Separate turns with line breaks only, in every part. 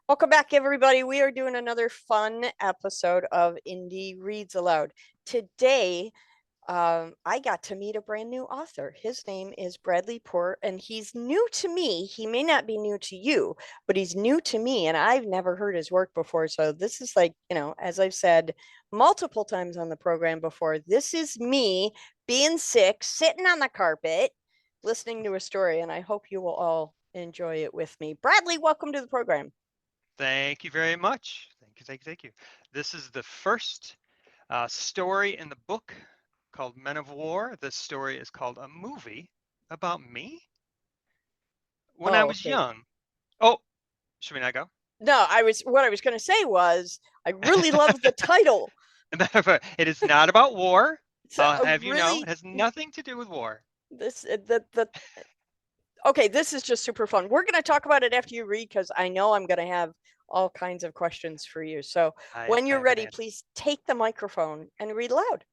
Welcome back, everybody. We are doing another fun episode of Indie Reads Aloud. Today, I got to meet a brand new author. His name is Bradley Poore, and he's new to me. He may not be new to you, but he's new to me, and I've never heard his work before. So this is like, as I've said multiple times on the program before, this is me being sick, sitting on the carpet, listening to a story, and I hope you will all enjoy it with me. Bradley, welcome to the program.
Thank you very much. Thank you. This is the first story in the book called Men of War. This story is called A Movie About Me. When I
Oh,
was
okay.
young. Oh, should we not go?
No, what I was going to say was I really love the title.
It is not about war.
It's
I'll
a
have you know, it
really
has nothing to do with war.
this the okay, this is just super fun. We're going to talk about it after you read because I know I'm going to have all kinds of questions for you. So
I
when you're
have an
ready,
answer.
please take the microphone and read aloud.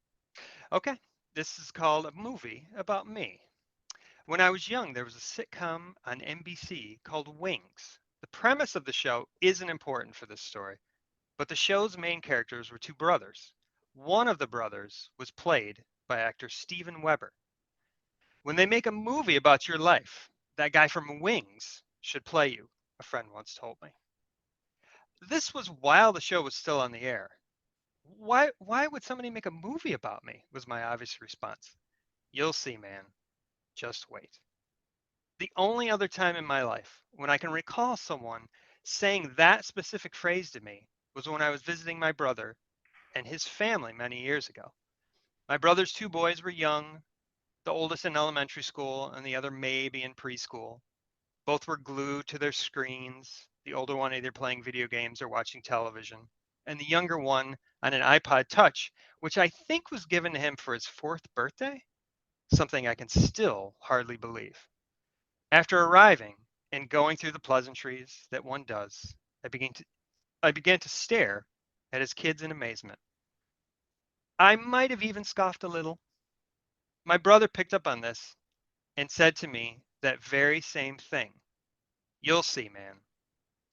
Okay. This is called A Movie About Me. When I was young, there was a sitcom on NBC called Wings. The premise of the show isn't important for this story. But the show's main characters were two brothers. One of the brothers was played by actor Steven Weber. When they make a movie about your life, that guy from Wings should play you, a friend once told me. This was while the show was still on the air. Why would somebody make a movie about me? Was my obvious response. You'll see, man. Just wait. The only other time in my life when I can recall someone saying that specific phrase to me was when I was visiting my brother and his family many years ago. My brother's two boys were young, the oldest in elementary school and the other maybe in preschool. Both were glued to their screens, the older one either playing video games or watching television, and the younger one on an iPod Touch, which I think was given to him for his fourth birthday, something I can still hardly believe. After arriving and going through the pleasantries that one does, I began to stare at his kids in amazement. I might have even scoffed a little. My brother picked up on this and said to me that very same thing. You'll see, man.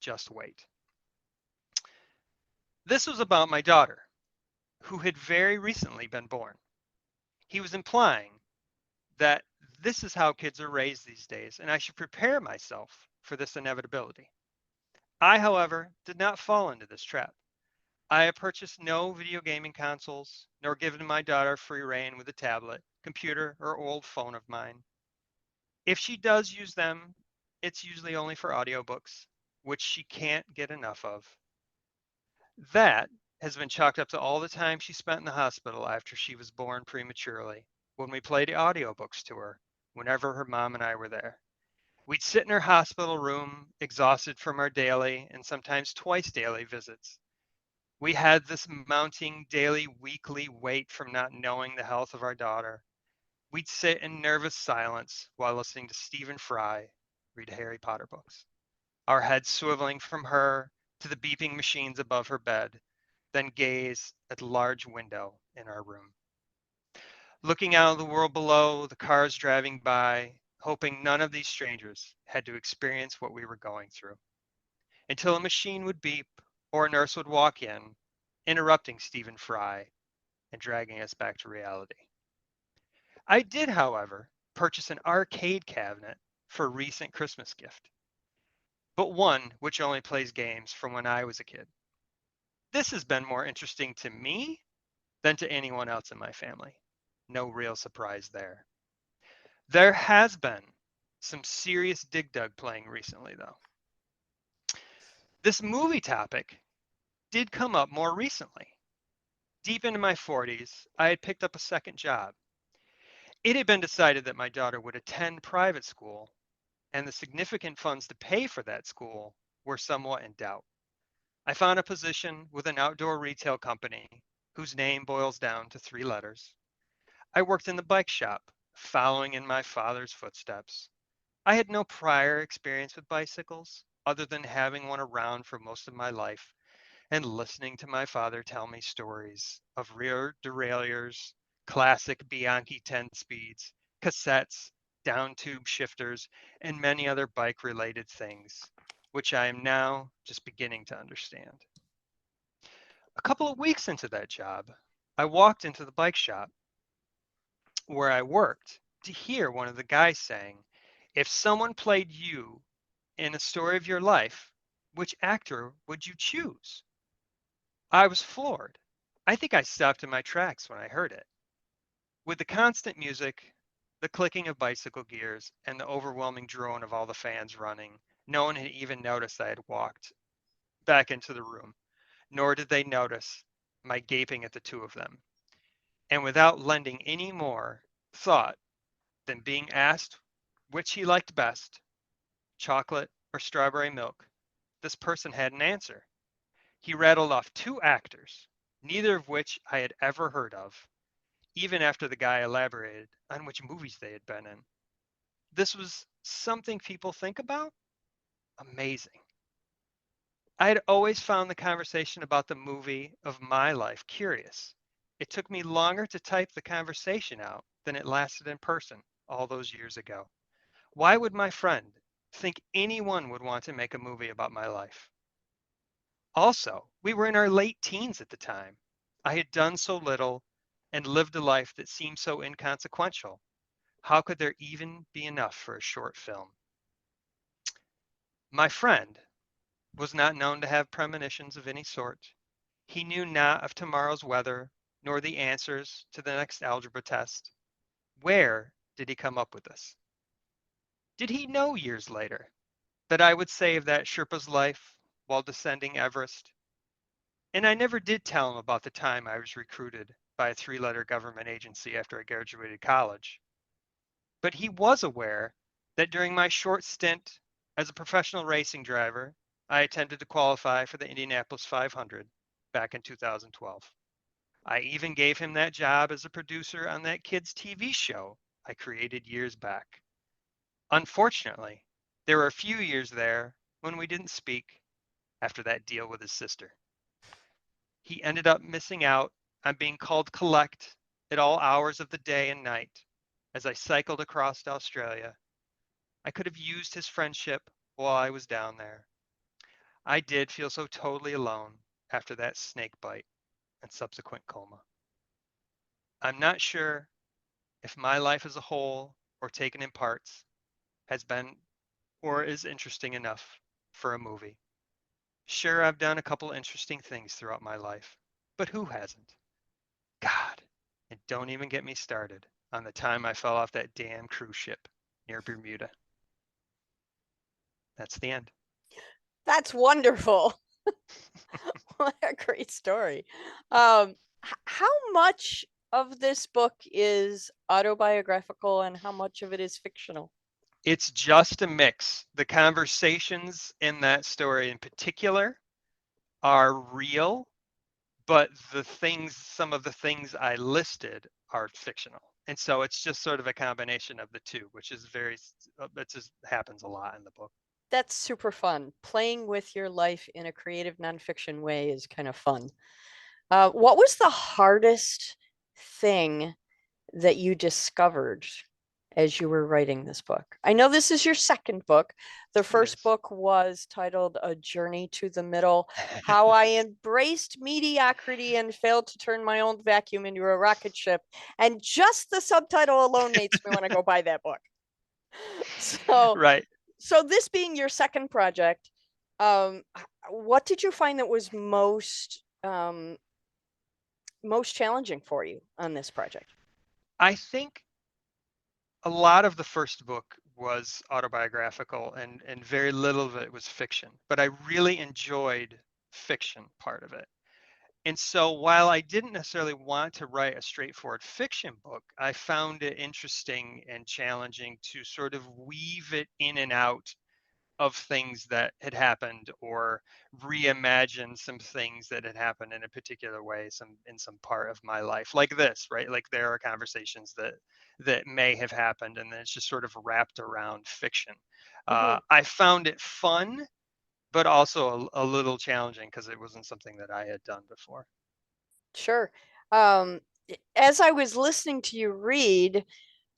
Just wait. This was about my daughter, who had very recently been born. He was implying that this is how kids are raised these days, and I should prepare myself for this inevitability. I, however, did not fall into this trap. I have purchased no video gaming consoles, nor given my daughter free rein with a tablet, computer, or old phone of mine. If she does use them, it's usually only for audiobooks, which she can't get enough of. That has been chalked up to all the time she spent in the hospital after she was born prematurely, when we played audiobooks to her, whenever her mom and I were there. We'd sit in her hospital room, exhausted from our daily and sometimes twice daily visits. We had this mounting daily, weekly weight from not knowing the health of our daughter. We'd sit in nervous silence while listening to Stephen Fry read Harry Potter books, our heads swiveling from her to the beeping machines above her bed, then gaze at the large window in our room. Looking out at the world below, the cars driving by, hoping none of these strangers had to experience what we were going through, until a machine would beep or a nurse would walk in, interrupting Stephen Fry and dragging us back to reality. I did, however, purchase an arcade cabinet for a recent Christmas gift, but one which only plays games from when I was a kid. This has been more interesting to me than to anyone else in my family. No real surprise there. There has been some serious dig dug playing recently, though. This movie topic did come up more recently. Deep into my 40s, I had picked up a second job. It had been decided that my daughter would attend private school, and the significant funds to pay for that school were somewhat in doubt. I found a position with an outdoor retail company whose name boils down to three letters. I worked in the bike shop, following in my father's footsteps. I had no prior experience with bicycles, other than having one around for most of my life and listening to my father tell me stories of rear derailleurs, classic Bianchi 10 speeds, cassettes, down tube shifters, and many other bike related things. which I am now just beginning to understand. A couple of weeks into that job, I walked into the bike shop where I worked to hear one of the guys saying, if someone played you in a story of your life, which actor would you choose? I was floored. I think I stopped in my tracks when I heard it. With the constant music, the clicking of bicycle gears, and the overwhelming drone of all the fans running, no one had even noticed I had walked back into the room, nor did they notice my gaping at the two of them. And without lending any more thought than being asked which he liked best, chocolate or strawberry milk, this person had an answer. He rattled off two actors, neither of which I had ever heard of, even after the guy elaborated on which movies they had been in. This was something people think about? Amazing. I had always found the conversation about the movie of my life curious. It took me longer to type the conversation out than it lasted in person all those years ago. Why would my friend think anyone would want to make a movie about my life? Also, we were in our late teens at the time. I had done so little and lived a life that seemed so inconsequential. How could there even be enough for a short film? My friend was not known to have premonitions of any sort. He knew not of tomorrow's weather, nor the answers to the next algebra test. Where did he come up with this? Did he know years later that I would save that Sherpa's life while descending Everest? And I never did tell him about the time I was recruited by a three-letter government agency after I graduated college. But he was aware that during my short stint as a professional racing driver, I attempted to qualify for the Indianapolis 500 back in 2012. I even gave him that job as a producer on that kids' TV show I created years back. Unfortunately, there were a few years there when we didn't speak after that deal with his sister. He ended up missing out on being called collect at all hours of the day and night as I cycled across Australia. I could have used his friendship while I was down there. I did feel so totally alone after that snake bite and subsequent coma. I'm not sure if my life as a whole or taken in parts has been or is interesting enough for a movie. Sure, I've done a couple interesting things throughout my life, but who hasn't? God, and don't even get me started on the time I fell off that damn cruise ship near Bermuda. That's the end.
That's wonderful. What a great story. How much of this book is autobiographical and how much of it is fictional?
It's just a mix. The conversations in that story in particular are real, but some of the things I listed are fictional. And so it's just sort of a combination of the two, which is it just happens a lot in the book.
That's super fun. Playing with your life in a creative nonfiction way is kind of fun. What was the hardest thing that you discovered as you were writing this book? I know this is your second book. The
It
first
is.
book was titled A Journey to the Middle, How I Embraced Mediocrity and Failed to Turn My Own Vacuum into a Rocket Ship. And just the subtitle alone makes me want to go buy that book. So,
Right.
so this being your second project, um, what did you find that was most challenging for you on this project?
I think a lot of the first book was autobiographical and very little of it was fiction, but I really enjoyed fiction part of it. And so while I didn't necessarily want to write a straightforward fiction book, I found it interesting and challenging to sort of weave it in and out of things that had happened or reimagine some things that had happened in a particular way in some part of my life, like this, right? Like there are conversations that may have happened and then it's just sort of wrapped around fiction.
Mm-hmm.
I found it fun but also a little challenging because it wasn't something that I had done before.
Sure. Um, as I was listening to you read,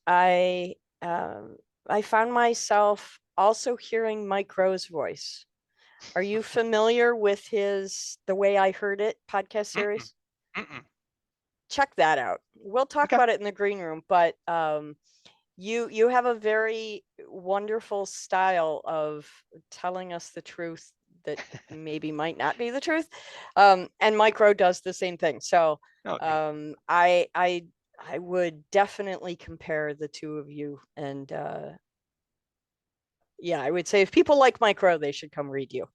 I um, I found myself also hearing Mike Rowe's voice. Are you familiar with his The Way I Heard It podcast
Mm-mm.
series?
Mm-mm.
Check that out. We'll talk
Okay.
about it in the green room, but you have a very wonderful style of telling us the truth that maybe might not be the truth. And Micro does the same thing. So
Oh, neat.
I would definitely compare the two of you. And yeah, I would say if people like Micro, they should come read you.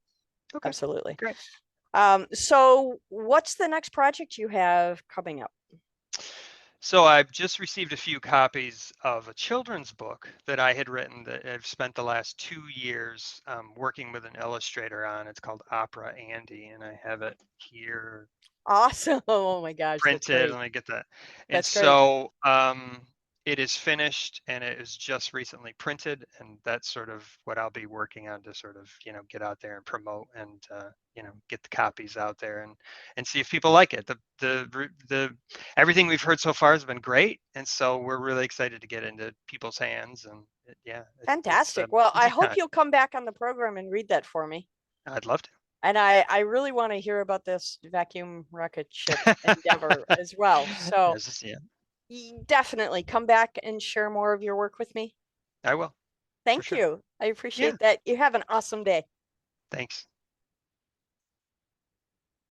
Okay.
Absolutely.
Great.
So what's the next project you have coming up?
So I've just received a few copies of a children's book that I had written that I've spent the last 2 years working with an illustrator on. It's called Opera Andy, and I have it here
Awesome. Oh my gosh, that's
printed.
great.
Let me get that. And
That's great.
so it is finished and it is just recently printed, and that's sort of what I'll be working on to sort of, get out there and promote and get the copies out there and see if people like it. The everything we've heard so far has been great, and so we're really excited to get into people's hands, and it's a
Fantastic. Well, I
busy
hope
time.
you'll come back on the program and read that for me.
I'd love
And I really want to hear about this vacuum rocket ship endeavor
to.
as well. So
Yeah,
definitely come back and share more of your work with me.
I will for
Thank
sure.
you. I
Yeah,
appreciate that. You have an awesome day.
thanks.